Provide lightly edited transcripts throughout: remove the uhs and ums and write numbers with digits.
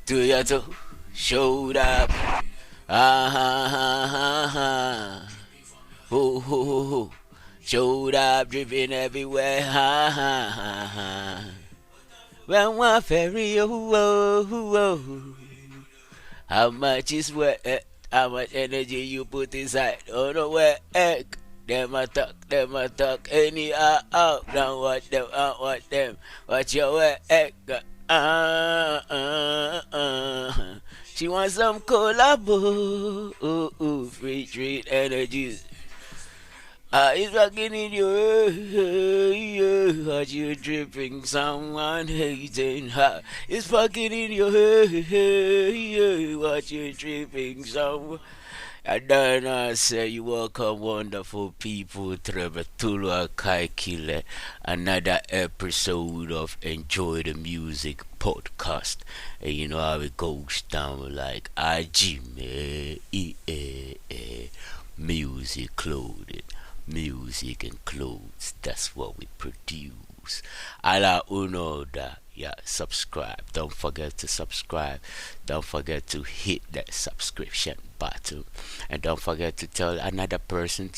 to your toe, showed up. Ah ha ha ha ha. Ho ho ho ho. Showed up, dripping everywhere. Ha ha ha ha. When one ferry, oh, oh, oh. How much is worth? How much energy you put inside? Oh no, where egg? Them a talk, any out. Now watch them. Watch your where egg. She wants some collabo. Free treat energies. It's fucking in your head. What you dripping? Someone hating her. It's fucking in your head. What you dripping? Someone. I don't know, say you welcome wonderful people to the Batulu Kaikile, another episode of Enjoy the Music podcast. And you know how it goes down like IG, music clothing, music and clothes. That's what we produce. Ala uno da. Yeah, subscribe. Don't forget to subscribe. Don't forget to hit that subscription button. And don't forget to tell another person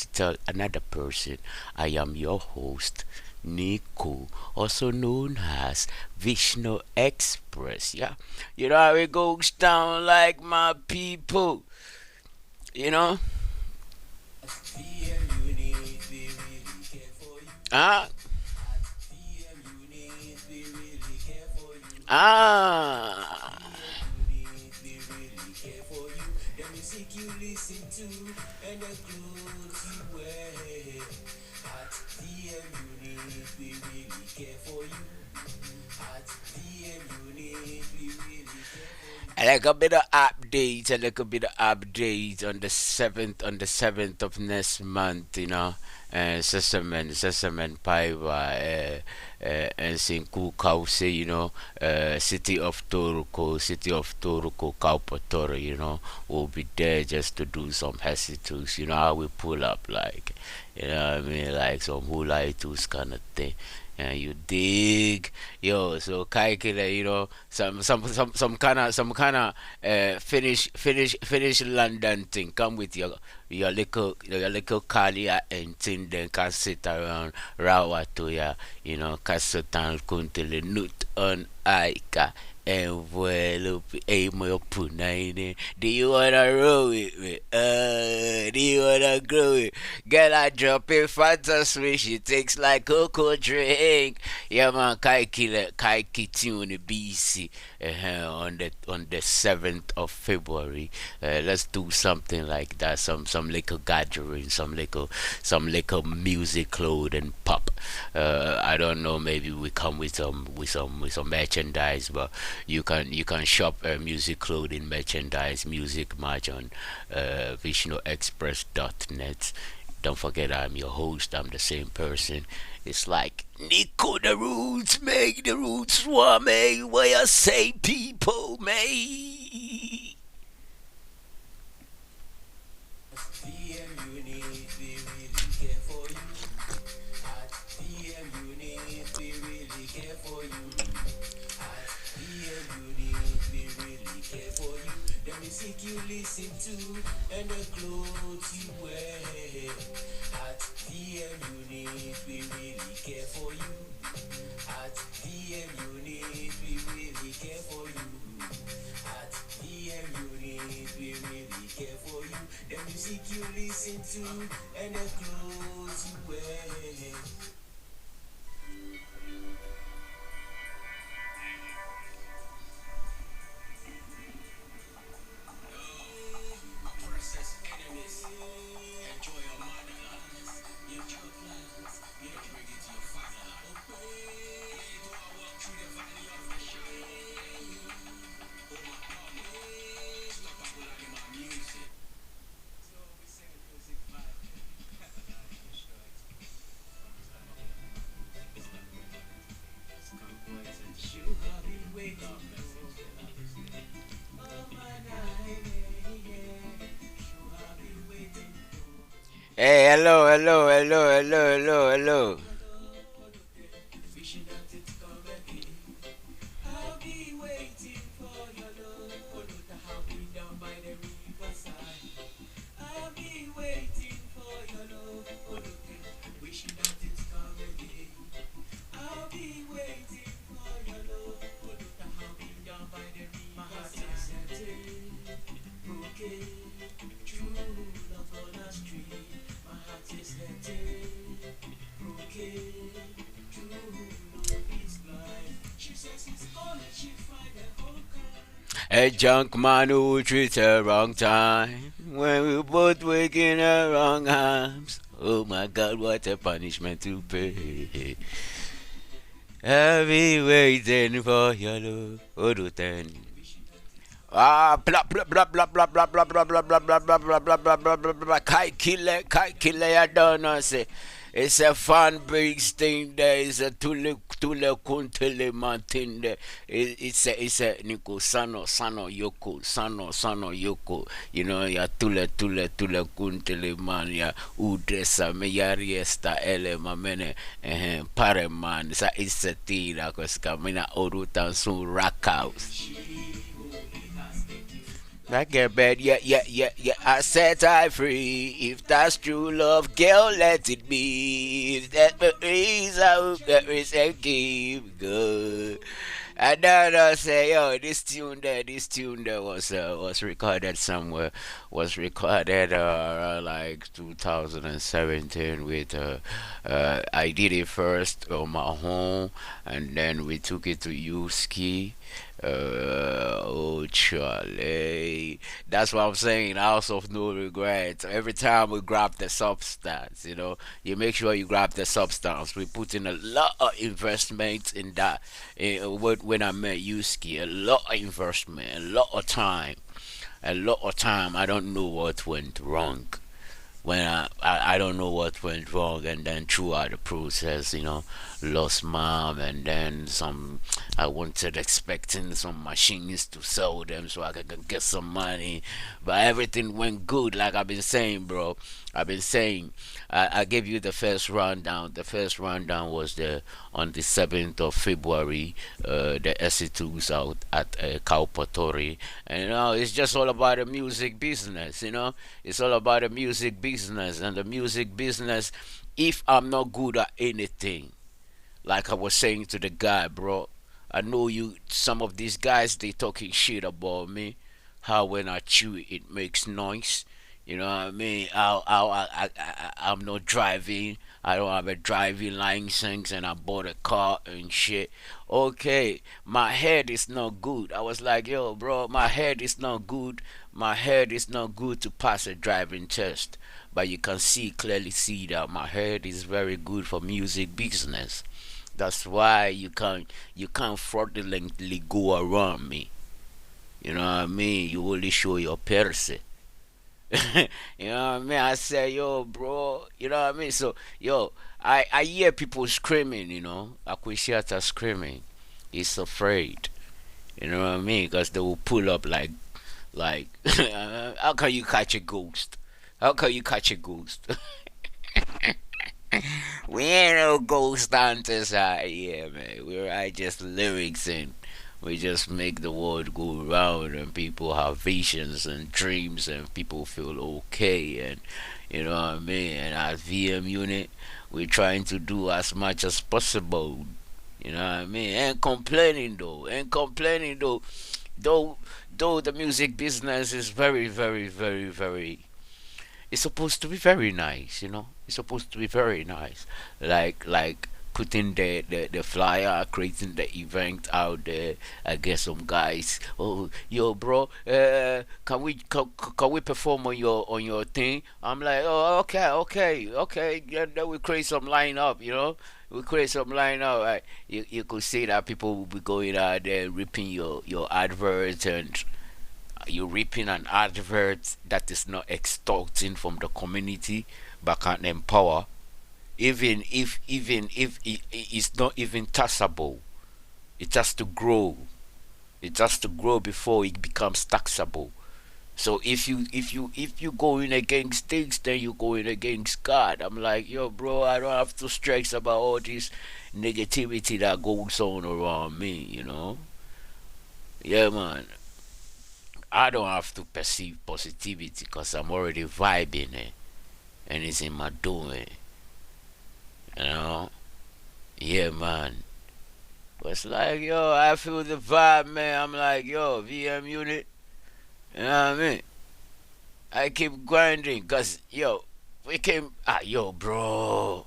I am your host, Nico, also known as VishnuExpress. Yeah. You know how it goes down like my people. You know? Ah. Ah. A little bit of update on the seventh of next month, you know. Sesamen Paiva, and Sinku Kause, you know, City of Toruko, Kaupatoro, you know, will be there just to do some hesitus, you know, how we pull up, like, you know what I mean, like some hula itus kind of thing. And you dig, yo. So Kaikila, you know, some kind of finish London thing. Come with your little Kalia and thing. Then can sit around Rawa to ya, you know, Kasutan Kuntele Nut on Aika. And well, hey, my punaine. Do you wanna roll with me? Do you wanna grow it? Girl, I drop it fantasy. She takes like cocoa drink. Yeah, man, Kai Tune BC on the 7th of February. Let's do something like that. Some little gathering, some little music, clothes and pop. I don't know. Maybe we come with some merchandise, but you can shop music clothing merchandise music merch on VishnuExpress.net. Don't forget I'm your host. I'm the same person. It's like Nico the Roots, make the roots swarm, what you say, people, may. You listen to and the clothes you wear. At DM Unit, we really care for you. At DM Unit, we really care for you. At DM Unit, we really care for you. The music you listen to and the clothes you wear. Hey, hello. A junk man who treats her wrong time when we both wake in her wrong arms. Oh my God, what a punishment to pay. I'll be waiting for your love. Oh, do then. Ah, blah blah blah blah blah blah blah blah blah blah blah blah blah blah blah blah blah blah. Kai killer, I don't know. Say, it's a fun big thing there. It's a tule kuntele mountain there. It's a Nico Sano Yoko. You know ya tule kuntele man ya udresa me ya riesta ele mamene pare man. Sa it's a tira koska mina orutan sun rock house. I get bad, yeah. I set I free. If that's true love, girl, let it be. If that is how there is a keep good. And then I say, yo, this tune there was recorded somewhere, was recorded like 2017 with I did it first on my home, and then we took it to Uski. Oh, Charlie. That's what I'm saying. House of no regrets. Every time we grab the substance, you make sure you grab the substance. We put in a lot of investment in that. When I met Yuski, a lot of investment, a lot of time. A lot of time. I don't know what went wrong when I don't know what went wrong, and then throughout the process, lost mom, and then some. I wanted expecting some machines to sell them so I could get some money, but everything went good. Like I've been saying, bro. I've been saying. I gave you the first rundown. The first rundown was on the 7th of February. The SC2s out at Kaupatori, and it's just all about the music business. It's all about the music business, and the music business. If I'm not good at anything, like I was saying to the guy, bro, I know you. Some of these guys they talking shit about me. How when I chew it makes noise. You know what I mean? I'm not driving. I don't have a driving license, and I bought a car and shit. Okay, my head is not good. I was like, yo, bro, my head is not good. My head is not good to pass a driving test. But you can clearly see that my head is very good for music business. That's why you can't fraudulently go around me. You know what I mean? You only show your person. You know what I mean? I say, yo, bro. You know what I mean? So, yo, I hear people screaming. Appreciate screaming. He's afraid. You know what I mean? Because they will pull up like, how can you catch a ghost? How can you catch a ghost? We ain't no ghost hunters out here, man. We write just lyrics, and we just make the world go round, and people have visions and dreams, and people feel okay, and you know what I mean. And at VM unit, we're trying to do as much as possible. You know what I mean. Ain't complaining though. Ain't complaining though. Though though the music business is very very very very, it's supposed to be very nice, It's supposed to be very nice. Like putting the flyer, creating the event out there. I get some guys. Oh, yo, bro, can we perform on your thing? I'm like, oh, okay. Yeah, then we create some lineup. We create some lineup. Right? You could see that people will be going out there ripping your adverts, and you're ripping an advert that is not extorting from the community but can empower, even if it's not even taxable. It has to grow. It has to grow before it becomes taxable. So if you going against things, then you're going against God. I'm like, yo, bro, I don't have to stress about all this negativity that goes on around me. Yeah, man. I don't have to perceive positivity because I'm already vibing it, and it's in my doing. You know? Yeah, man. But it's like, yo, I feel the vibe, man. I'm like, yo, VM unit. You know what I mean? I keep grinding because, yo, we came. Yo, bro.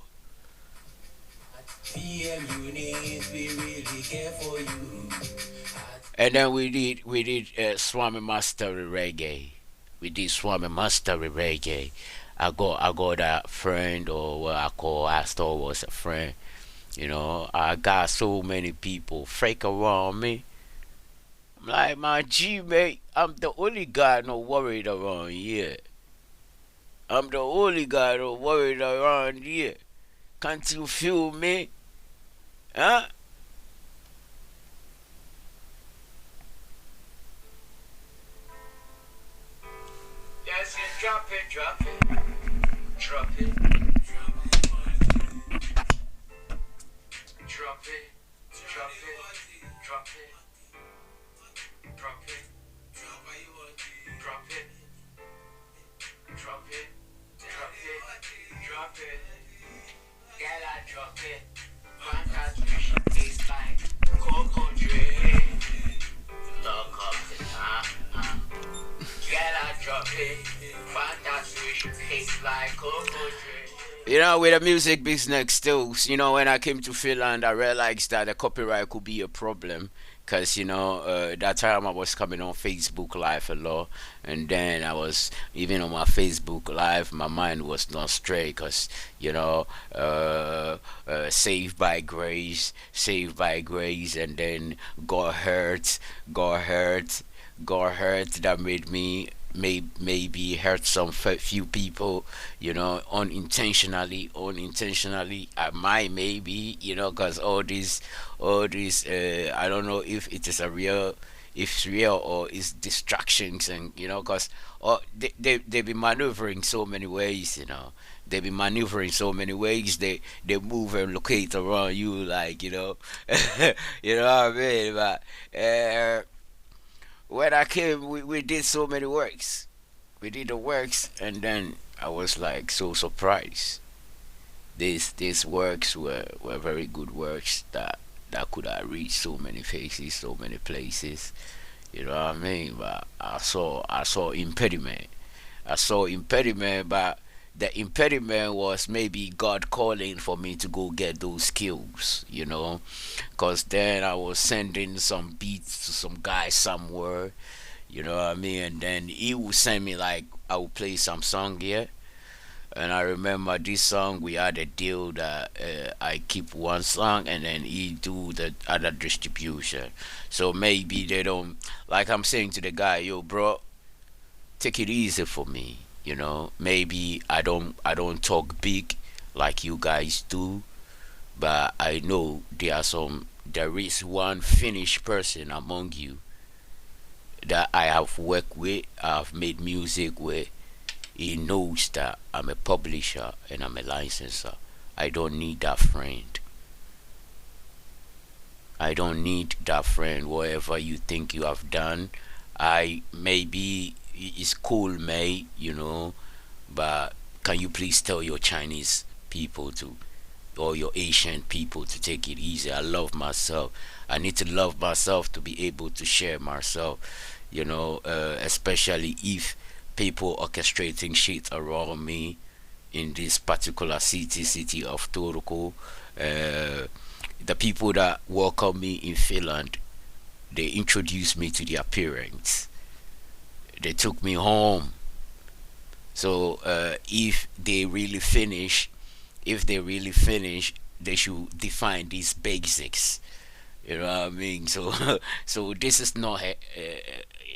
VM unit, we really care for you. And then we did Swami Master Reggae. We did Swami Master Reggae. I got a friend, or what I thought was a friend. I got so many people fake around me. I'm like, my G mate, I'm the only guy not worried around here. I'm the only guy not worried around here. Can't you feel me? Huh? Yes, you drop it, drop it, drop it, drop it, drop it, drop it, drop it, drop it, drop it, drop it, drop it. Girl, I drop it. Fantastic, taste like cocoa drink. Talk up to Girl, I drop it. Fantastic, taste like cocoa drink. With the music business still, when I came to Finland, I realized that the copyright could be a problem. Because, that time I was coming on Facebook Live a lot. And then I was, even on my Facebook Live, my mind was not straight. Because, saved by grace, saved by grace. And then got hurt, got hurt, got hurt. That made me maybe hurt some few people, unintentionally. I might, maybe, because all these I don't know if it is a real, if it's real, or it's distractions. And because they be maneuvering so many ways. They be maneuvering so many ways. They move and locate around you, like, you know what I mean. But when I came, we did so many works. We did the works, and then I was like so surprised. These works were very good works that could have reached so many faces, so many places. You know what I mean? But I saw impediment. I saw impediment, but the impediment was maybe God calling for me to go get those skills. Because then I was sending some beats to some guy somewhere, you know what I mean? And then he would send me, like, I would play some song here. And I remember this song, we had a deal that I keep one song and then he do the other distribution. So maybe they don't, like I'm saying to the guy, yo, bro, take it easy for me. Maybe I don't talk big like you guys do, but I know there is one Finnish person among you that I have worked with, I've made music with. He knows that I'm a publisher and I'm a licenser. I don't need that friend. I don't need that friend. Whatever you think you have done, I maybe it's cool, mate. But can you please tell your Chinese people to, or your Asian people, to take it easy? I love myself. I need to love myself to be able to share myself. Especially if people orchestrating shit around me in this particular city of Turku. The people that welcome me in Finland, they introduced me to their parents. They took me home. So if they really finish, they should define these basics. You know what I mean? So, so this is not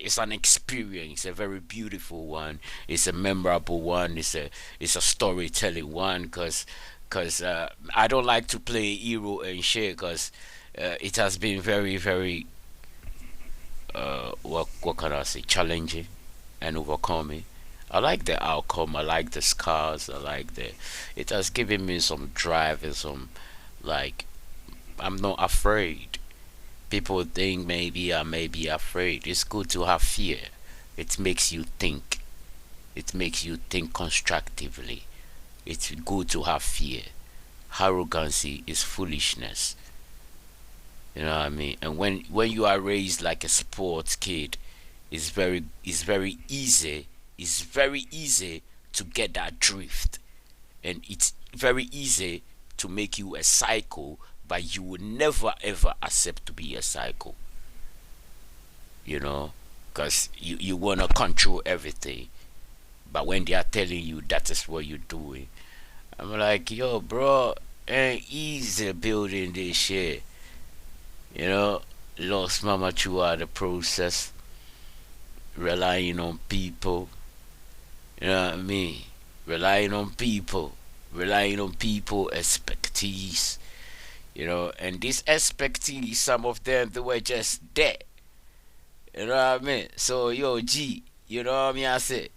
it's an experience, a very beautiful one. It's a memorable one. It's a storytelling one. Cause I don't like to play hero and shit. Cause it has been very, very, what can I say, challenging and overcoming. I like the outcome. I like the scars. I like the. It has given me some drive and some, like, I'm not afraid. People think maybe I may be afraid. It's good to have fear. It makes you think. It makes you think constructively. It's good to have fear. Arrogancy is foolishness. You know what I mean? And when you are raised like a sports kid, it's very easy. It's very easy to get that drift, and it's very easy to make you a psycho, but you will never ever accept to be a psycho. you know, because you want to control everything. But when they are telling you that is what you're doing, I'm like, yo, bro, ain't easy building this shit. You know, lost mama throughout the process, relying on people. You know what I mean? Relying on people, relying on people expertise. You know, and this expertise, some of them they were just dead. You know what I mean? So yo, G, you know what I mean? I say,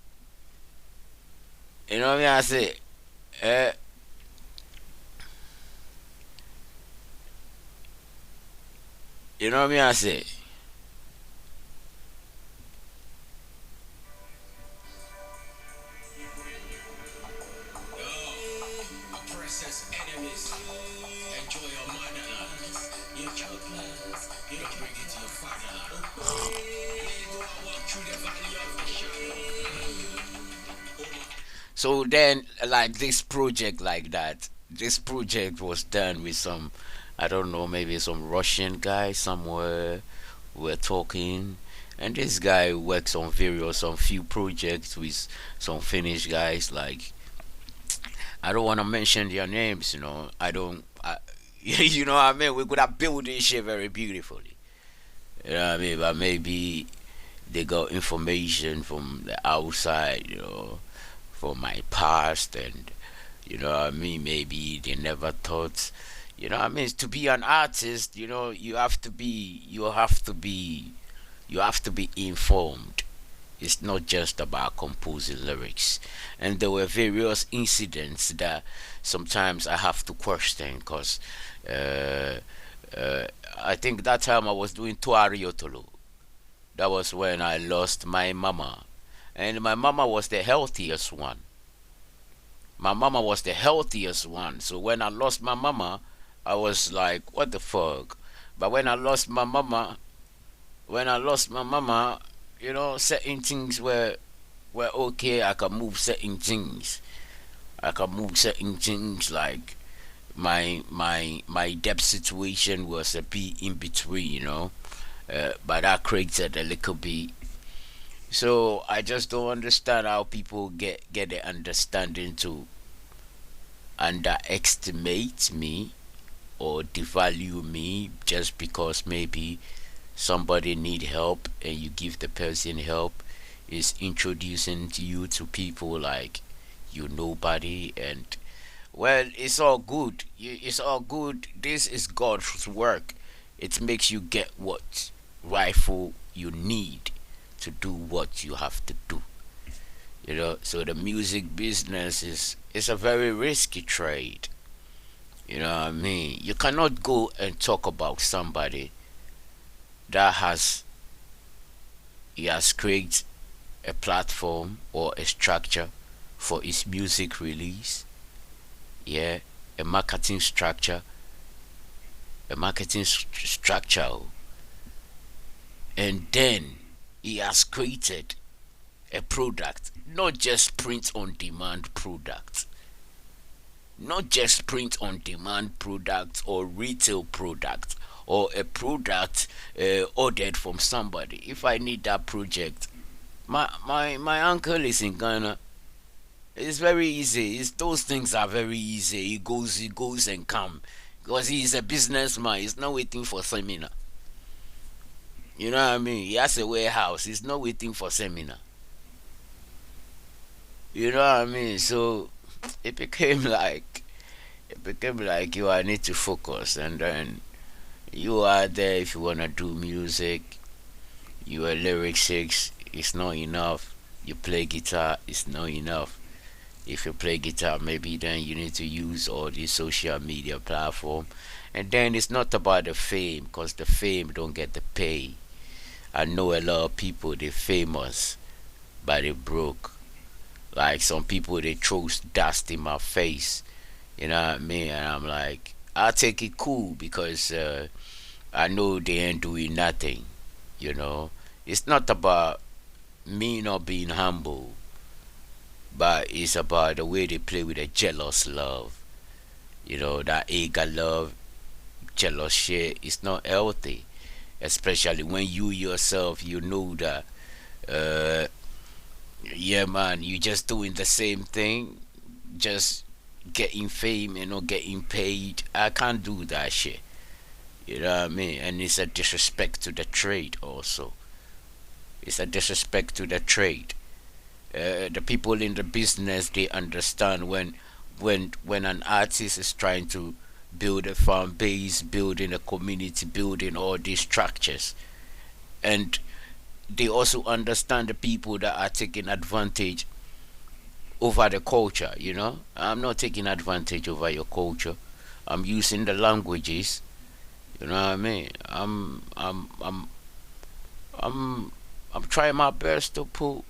you know what I mean? I say, eh, you know what I mean? I say. So then, like this project, like that, this project was done with some, I don't know, maybe some Russian guy somewhere. We're talking, and this guy works on various, on few projects with some Finnish guys. Like, I don't want to mention their names, you know. I don't, you know what I mean. We could have built this shit very beautifully, you know what I mean. But maybe they got information from the outside, you know, from my past, and you know what I mean. Maybe they never thought, you know what I mean. To be an artist, you know, you have to be informed. It's not just about composing lyrics. And there were various incidents that sometimes I have to question because uh, uh, I think that time I was doing Tuari Otolo. That was when I lost my mama. And my mama was the healthiest one. My mama was the healthiest one. So when I lost my mama, I was like, what the fuck? But when I lost my mama, you know, certain things were okay. I could move certain things. I could move certain things like my debt situation was a bit in between, you know. But that created a little bit. So I just don't understand how people get the understanding to underestimate me or devalue me just because maybe somebody need help and you give the person help is introducing you to people like you nobody. And well, it's all good. It's all good. This is God's work. It makes you get what rifle you need to do what you have to do. You know, so the music business is a very risky trade. You know what I mean? You cannot go and talk about somebody that he has created a platform or a structure for his music release. Yeah, a marketing structure, structure, and then he has created a product, not just print on demand product, not just print on demand product or retail product or a product ordered from somebody. If I need that project, my uncle is in Ghana. It's very easy. Those things are very easy. He goes and come because he's a businessman. He's not waiting for seminar. You know what I mean? He has a warehouse. He's not waiting for seminar. You know what I mean? So it became like you I need to focus, and then you are there if you wanna do music. You are lyricists. It's not enough. You play guitar. It's not enough. If you play guitar, maybe then you need to use all these social media platform, and then it's not about the fame, cause the fame don't get the pay. I know a lot of people they famous, but they broke. Like some people they throw dust in my face, you know what I mean? And I'm like, I'll take it cool because I know they ain't doing nothing. You know, it's not about me not being humble, but it's about the way they play with a jealous love. You know, that eager love, jealous shit is not healthy. especially when you yourself, you know that, uh, yeah, man, you just doing the same thing, just getting fame and not getting paid. I can't do that shit. You know what I mean? And it's a disrespect to the trade also. It's a disrespect to the trade. The people in the business, they understand when an artist is trying to build a fan base, building a community, building all these structures, and they also understand the people that are taking advantage over the culture. I'm not taking advantage over your culture. I'm using the languages. You know what I mean? I'm I'm trying my best to put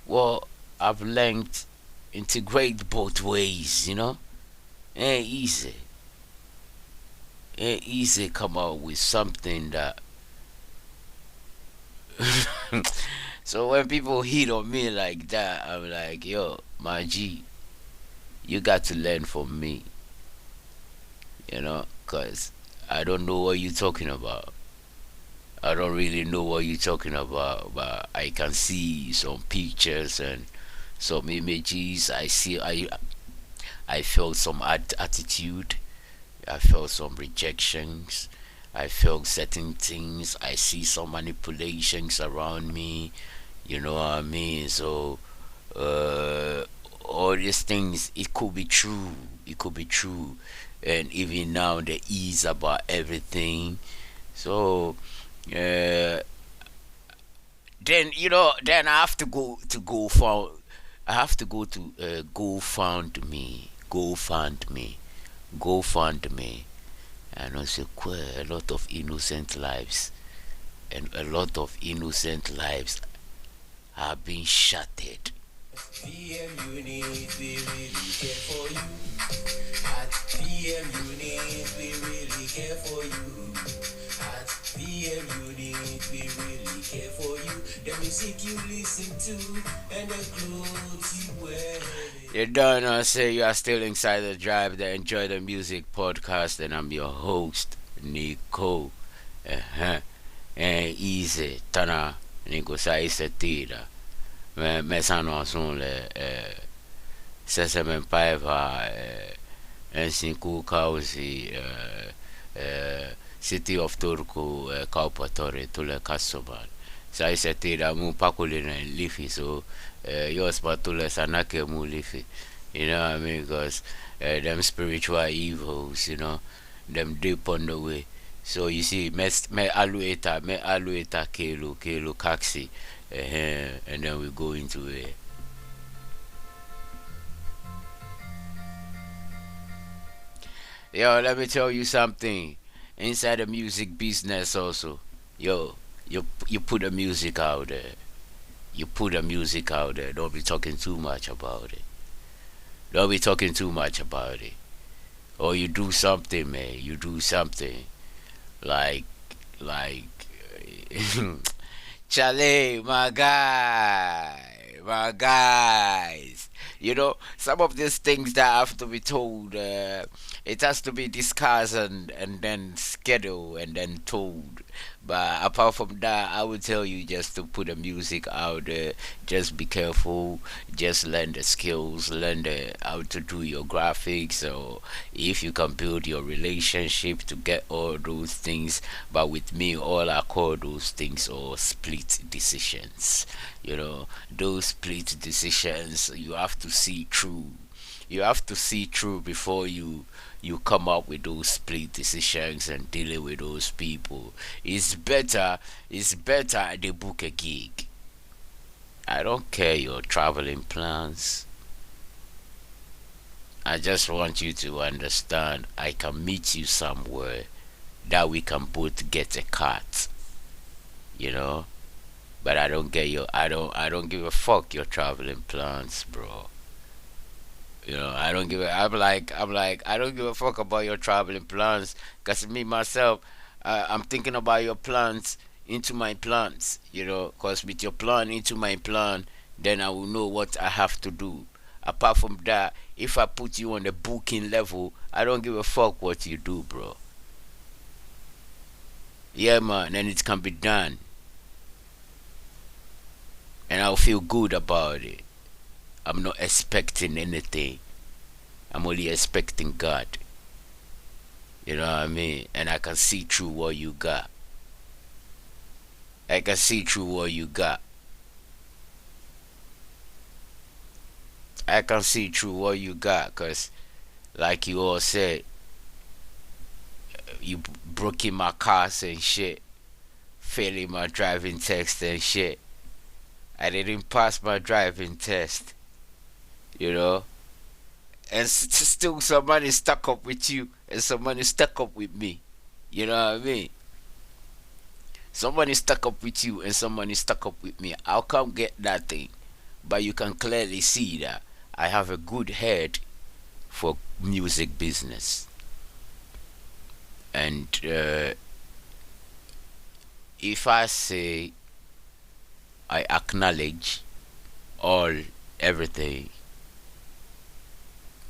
what I've learned, integrate both ways. Ain't easy. Ain't easy come out with something that. So when people hit on me like that, I'm like, yo, my G, you got to learn from me, because I don't know what you're talking about. I don't really know what you're talking about, but I can see some pictures and some images. I felt some attitude. I felt some rejections. I felt certain things. I see some manipulations around me. You know what I mean? So, uh, all these things, it could be true. It could be true. And even now, the ease about everything. So, uh, then I have to go found. I have to go to GoFundMe, and also a lot of innocent lives, and a lot of innocent lives have been shattered. PM unit, we really care for you. At PM unit, we really care for you. At PM unit, we really care for you. The music you listen to and the clothes you wear. You don't know, say you are still inside the drive, the Enjoy the Music podcast, and I'm your host, Nico. Uh-huh. And easy, Tana, Nico Saisa Tira. Me sanno sono le sese men paiva en sinku kausi City of Turku kaupatore tule kasoban. Sa isa tira mu pakuli na lifi, so yos patule sanake mu lifi. You know what I mean? Because them spiritual evils, them deep on the way. So you see, me alueta kelo kaksi, and then we go into it. Yo, let me tell you something. Inside the music business, also, yo, you put the music out there. You put the music out there. Don't be talking too much about it. Don't be talking too much about it. Or you do something, man. You do something like like Chale, my guy, my guys. Some of these things that have to be told, it has to be discussed and then scheduled and then told. But apart from that, I would tell you just to put the music out there. Just be careful. Just learn the skills. Learn how to do your graphics. Or if you can build your relationship to get all those things. But with me, all I call those things are split decisions. Those split decisions, you have to see through. You have to see through before you come up with those split decisions and dealing with those people. It's better they book a gig. I don't care your traveling plans. I just want you to understand I can meet you somewhere that we can both get a cut. You know? But I don't give a fuck your traveling plans, bro. I don't give a I'm like I don't give a fuck about your traveling plans, cuz me myself, I'm thinking about your plans into my plans, cuz with your plan into my plan, then I will know what I have to do. Apart from that, if I put you on the booking level, I don't give a fuck what you do, bro. Yeah, man, and it can be done, and I'll feel good about it. I'm not expecting anything. I'm only expecting God. You know what I mean? And I can see through what you got. I can see through what you got. I can see through what you got, cause like you all said, you broke in my cars and shit, failing my driving test and shit. I didn't pass my driving test, you know. And still somebody stuck up with you, and somebody stuck up with me. You know what I mean? Somebody stuck up with you, and somebody stuck up with me. I'll come get that thing, but you can clearly see that I have a good head for music business. And if I say I acknowledge all everything,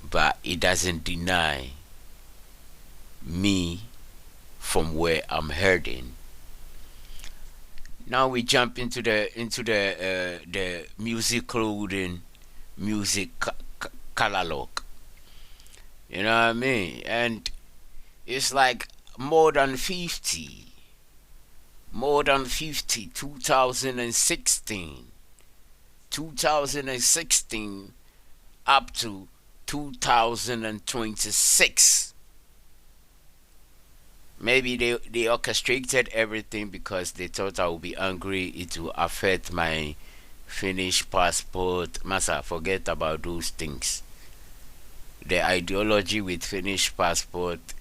but it doesn't deny me from where I'm heading. Now we jump into the music clothing, music catalog. You know what I mean? And it's like more than 50, more than 50, 2016, 2016 up to 2026. Maybe they orchestrated everything because they thought I would be angry. It will affect my Finnish passport. Masa, forget about those things. The ideology with Finnish passport,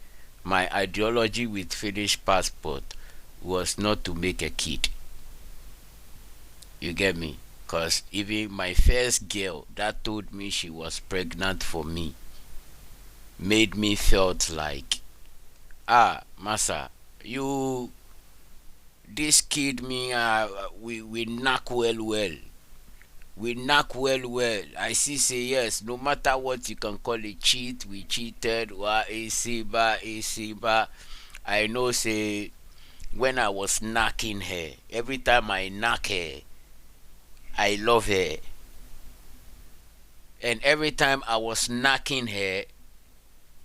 my ideology with Finnish passport was not to make a kid. You get me? Because even my first girl that told me she was pregnant for me made me felt like, ah, massa, you, this kid me, we knock well. We knock well. I see say yes, no matter what you can call it, cheat, we cheated, wa AC ba. I know say when I was knocking her, every time I knock her, I love her. And every time I was knocking her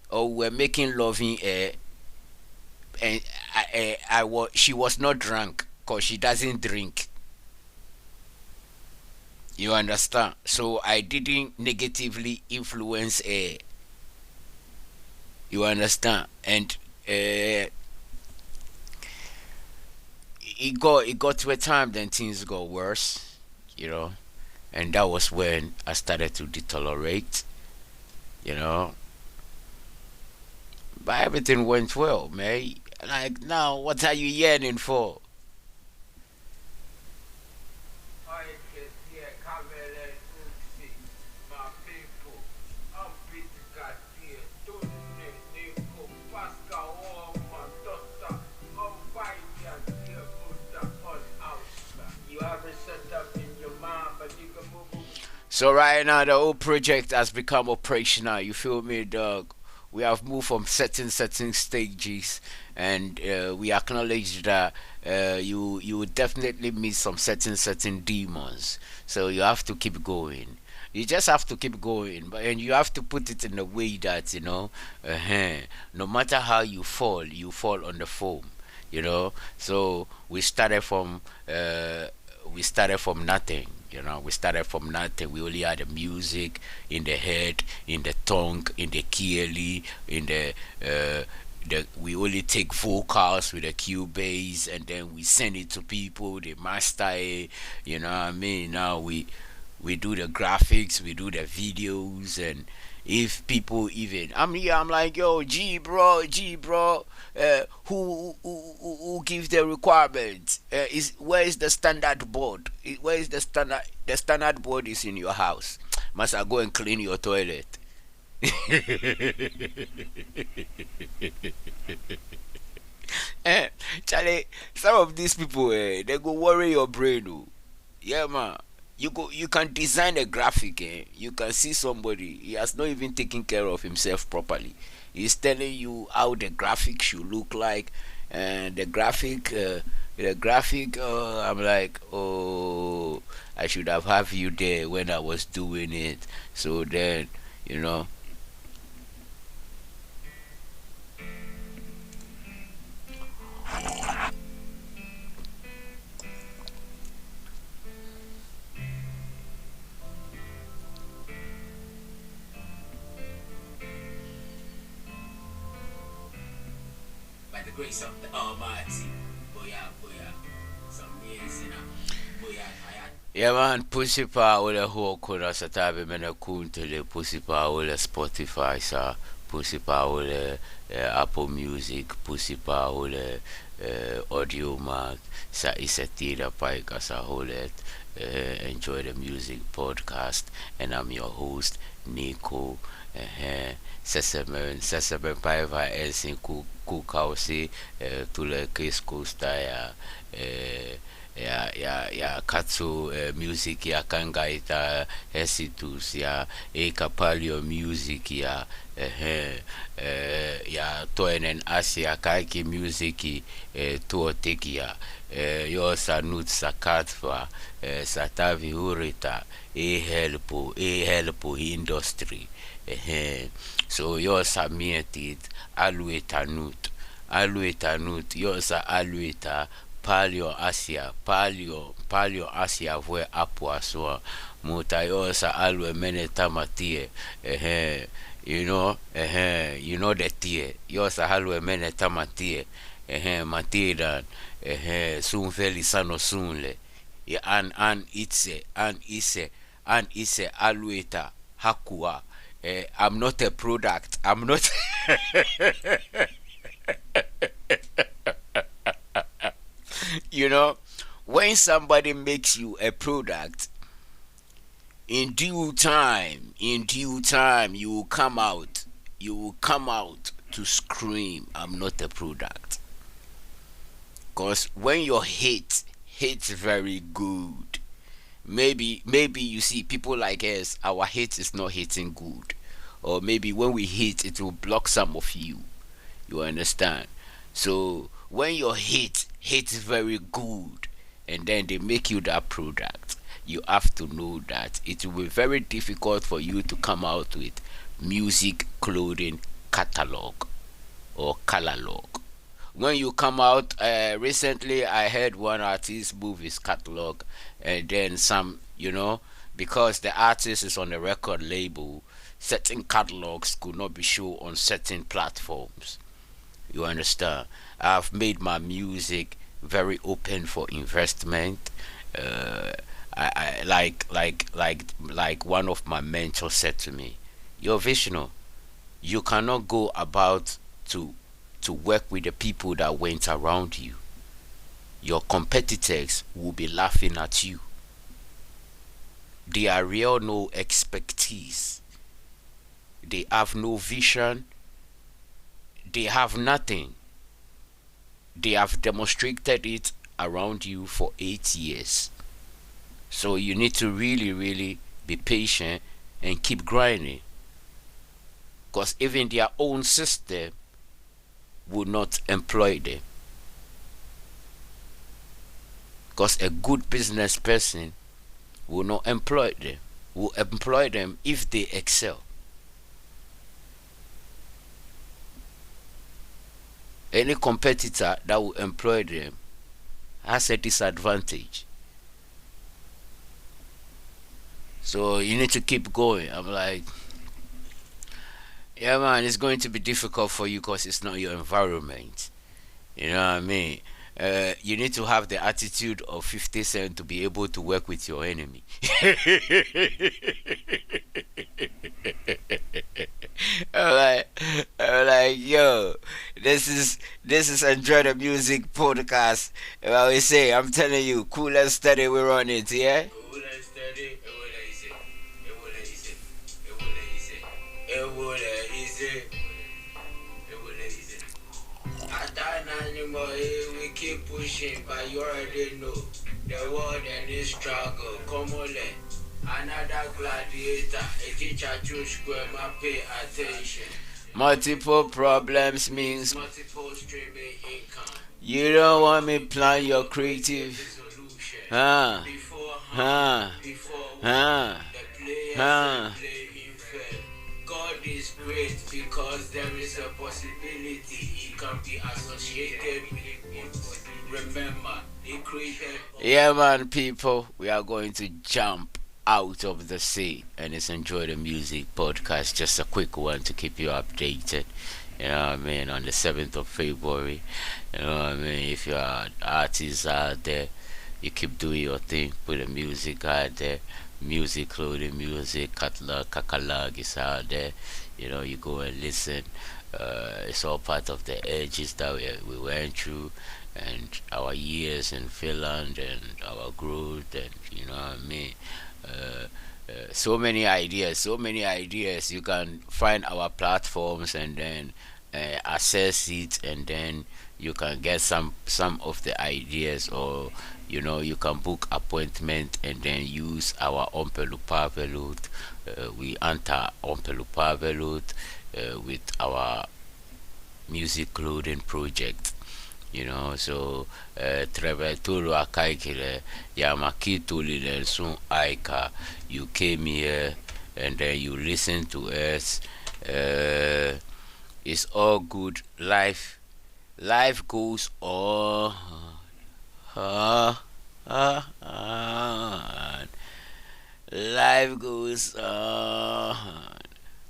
or we're making loving her, and I was she was not drunk because she doesn't drink. You understand? So I didn't negatively influence her. You understand? And it got to a time then things got worse. You know, and that was when I started to deteriorate. You know, but everything went well, man. Like now, what are you yearning for? So right now the whole project has become operational. You feel me, dog? We have moved from certain stages, and we acknowledge that you would definitely meet some certain demons. So you have to keep going. You just have to keep going, but and you have to put it in a way that no matter how you fall on the foam. You know. So we started from nothing. You know, we started from nothing. We only had the music in the head, in the tongue, in the kieli, in the we only take vocals with the Cubase and then we send it to people. They master it. You know what I mean? Now we do the graphics, we do the videos, and if people even I'm here, I'm like, yo, G bro, who gives the requirements? Is where is the standard board? Where is the standard? The standard board is in your house. Must I go and clean your toilet? eh, Charlie, some of these people, they go worry your brain. Oh. Yeah, man. You can design a graphic. You can see somebody he has not even taken care of himself properly. He's telling you how the graphic should look like. and the graphic, I'm like, oh, I should have you there when I was doing it. So then, you know. By the grace of the Almighty. Boya, boya. Some years, boya, I had. Yeah man, pussy pa ole ho kuna sa tabi mena kuntele pussy pa ole Spotify sa pussy pa ole Apple Music pussy pa ole Audio Mac sa isatira pa sa holet enjoy the music podcast, and I'm your host Nico. Sesemen paiva ensin ku kausi tule kiskusta ya katsu music ya kangaita hesitus ya ekapalio music ya toenen asia kaiki music tuotekia yo sanut sakatva satavi urita e helpu industry so yo samietit aluetanut yo sa alueta palio asia vwe apwa so muta yo sa alue mene tamatie you know the tie yo sa alue mene tamatie matiran sun feli sano sunle ya an ise alueta hakua. I'm not a product. I'm not. you know, when somebody makes you a product, in due time, you will come out. You will come out to scream, "I'm not a product." Because when your hits very good, maybe you see people like us, our hate is not hitting good, or maybe when we hit it will block some of you understand. So when your hits very good and then they make you that product, you have to know that it will be very difficult for you to come out with music clothing catalog or catalog. When you come out, recently I heard one artist move his catalog, and then some, because the artist is on a record label, certain catalogs could not be shown on certain platforms. You understand? I've made my music very open for investment. I like one of my mentors said to me, "Yo, Vishnu, you cannot go about to work with the people that went around you. Your competitors will be laughing at you. They are real no expertise. They have no vision. They have nothing. They have demonstrated it around you for 8 years. So you need to really, really be patient and keep grinding. Because even their own system will not employ them. Because a good business person will not employ them. Will employ them if they excel. Any competitor that will employ them has a disadvantage. So you need to keep going." I'm like, yeah man, it's going to be difficult for you because it's not your environment. You know what I mean? You need to have the attitude of 50 Cent to be able to work with your enemy. I'm like, yo, this is Enjoy the Music podcast. I always say, I'm telling you, cool and steady, we're on it, yeah? Cool and steady, it will easy. It will easy. It will easy. It will easy. It will easy. At that anymore, we keep pushing, but you already know the world and the struggle. Come on, another gladiator, a teacher choose square, pay attention. Multiple problems means Multiple streaming income. You don't want me plan your creative. Huh? Huh? Huh? Huh? God is great because there is a possibility he can be associated with him. Remember, he created. Yeah, man, people, we are going to jump out of the sea and it's Enjoy the Music podcast. Just a quick one to keep you updated. You know what I mean? On the 7th of February. You know what I mean? If you're an artist out there, you keep doing your thing. Put the music out there. Music, clothing, music, catalog is out there. You know, you go and listen. It's all part of the edges that we went through and our years in Finland and our growth and you know what I mean. So many ideas. You can find our platforms and then access it, and then you can get some of the ideas, or you know you can book appointment and then use our Ompelupavelut. We enter Ompelupavelut with our music clothing project, you know. So Trevor Tulu Akaikile Yamakituli Nelson Aika, you came here and then you listen to us. uh, it's all good. Life goes on. On. Life goes on.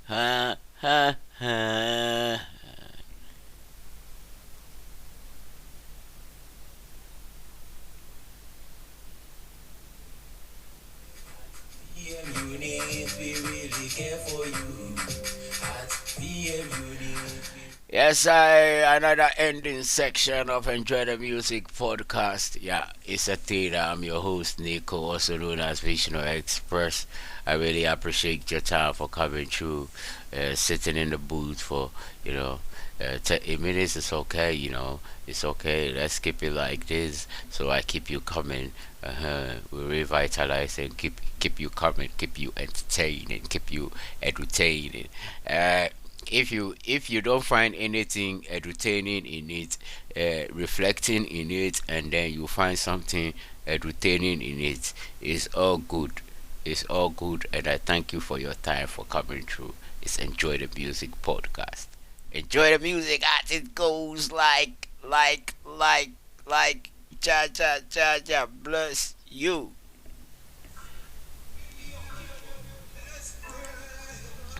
Ha, ha, ha. PM unit, we really care for you. At PM unit, Yes, I another ending section of Enjoy the Music podcast. Yeah, it's a thing. I'm your host Nico, also known as VishnuExpress. I really appreciate your time for coming through, sitting in the booth for you know 30 minutes. It's okay, you know, it's okay. Let's keep it like this, so I keep you coming. We revitalize and keep you coming, keep you entertaining, keep you entertaining. If you don't find anything entertaining in it, reflecting in it, and then you find something entertaining in it, it's all good. It's all good, and I thank you for your time for coming through. It's Enjoy the Music podcast. Enjoy the music as it goes, like, ja, ja, ja, ja, bless you.